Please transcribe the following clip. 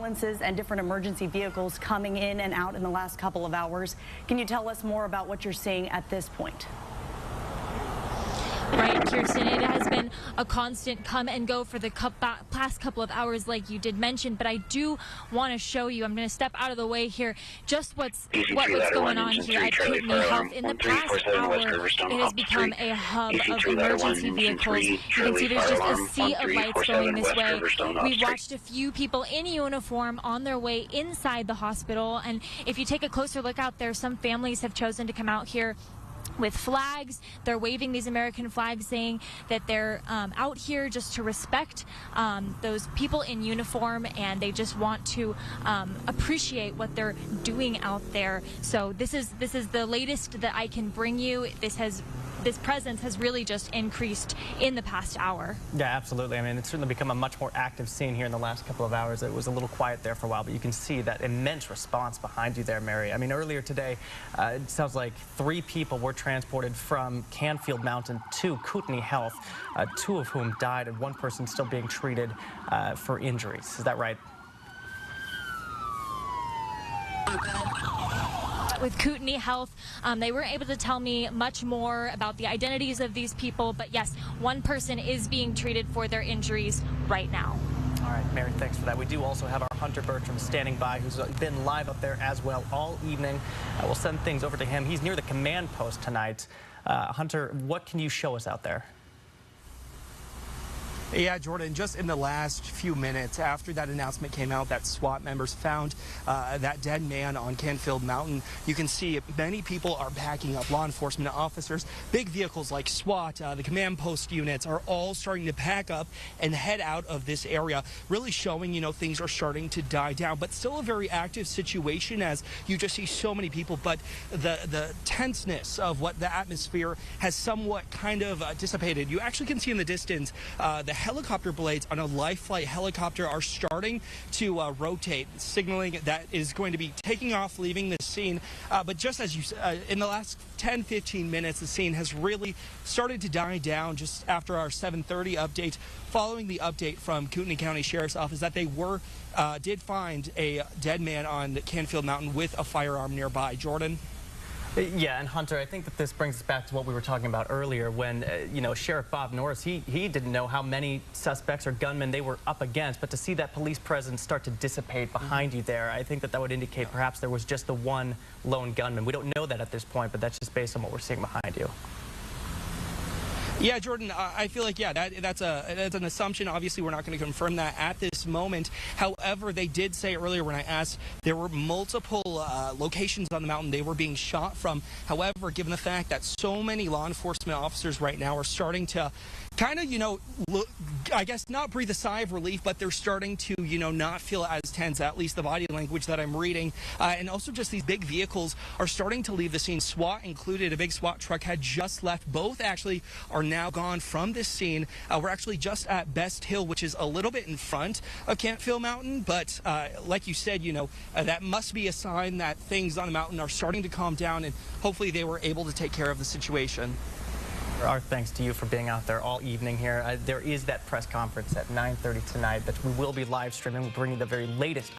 ambulances and different emergency vehicles coming in and out in the last couple of hours. Can you tell us more about what you're seeing at this point? Right, Kirsten, it has been a constant come and go for the past couple of hours, like you did mention, but I do want to show you, I'm going to step out of the way here, just what's going on here at Kootenai Health. In the past hour, it has become a hub of emergency vehicles. You can see there's just a sea of lights going this way. We've watched a few people in uniform on their way inside the hospital, and if you take a closer look out there, some families have chosen to come out here with flags. They're waving these American flags, saying that they're out here just to respect those people in uniform, and they just want to appreciate what they're doing out there. So this is the latest that I can bring you. This presence has really just increased in the past hour. Yeah, absolutely. I mean, it's certainly become a much more active scene here in the last couple of hours. It was a little quiet there for a while, but you can see that immense response behind you there, Mary. I mean, earlier today, it sounds like 3 people were transported from Canfield Mountain to Kootenai Health, 2 of whom died and 1 person still being treated for injuries. Is that right? With Kootenai Health, they weren't able to tell me much more about the identities of these people, but yes, 1 person is being treated for their injuries right now. All right, Mary, thanks for that. We do also have our Hunter Bertram standing by, who's been live up there as well all evening. We'll send things over to him. He's near the command post tonight. Hunter, what can you show us out there? Yeah, Jordan, just in the last few minutes after that announcement came out that SWAT members found that dead man on Canfield Mountain, you can see many people are backing up. Law enforcement officers, big vehicles like SWAT, the command post units are all starting to pack up and head out of this area, really showing, things are starting to die down, but still a very active situation as you just see so many people. But the tenseness of what the atmosphere has somewhat kind of dissipated. You actually can see in the distance the helicopter blades on a life flight helicopter are starting to rotate, signaling that is going to be taking off, leaving the scene. But just as you in the last 10-15 minutes, the scene has really started to die down just after our 7:30 update, following the update from Kootenai County Sheriff's Office that they did find a dead man on Canfield Mountain with a firearm nearby. Jordan? Yeah, and Hunter, I think that this brings us back to what we were talking about earlier when, Sheriff Bob Norris, he didn't know how many suspects or gunmen they were up against, but to see that police presence start to dissipate behind you there, I think that would indicate perhaps there was just the 1 lone gunman. We don't know that at this point, but that's just based on what we're seeing behind you. Yeah, Jordan, I feel like, that's an assumption. Obviously, we're not going to confirm that at this moment. However, they did say earlier when I asked, there were multiple locations on the mountain they were being shot from. However, given the fact that so many law enforcement officers right now are starting to kind of, I guess not breathe a sigh of relief, but they're starting to, not feel as tense, at least the body language that I'm reading. And also just these big vehicles are starting to leave the scene. SWAT included, a big SWAT truck had just left. Both actually are now gone from this scene. We're actually just at Best Hill, which is a little bit in front of Canfield Mountain. But like you said, that must be a sign that things on the mountain are starting to calm down, and hopefully they were able to take care of the situation. Our thanks to you for being out there all evening here. There is that press conference at 9:30 tonight that we will be live streaming. We'll bring you the very latest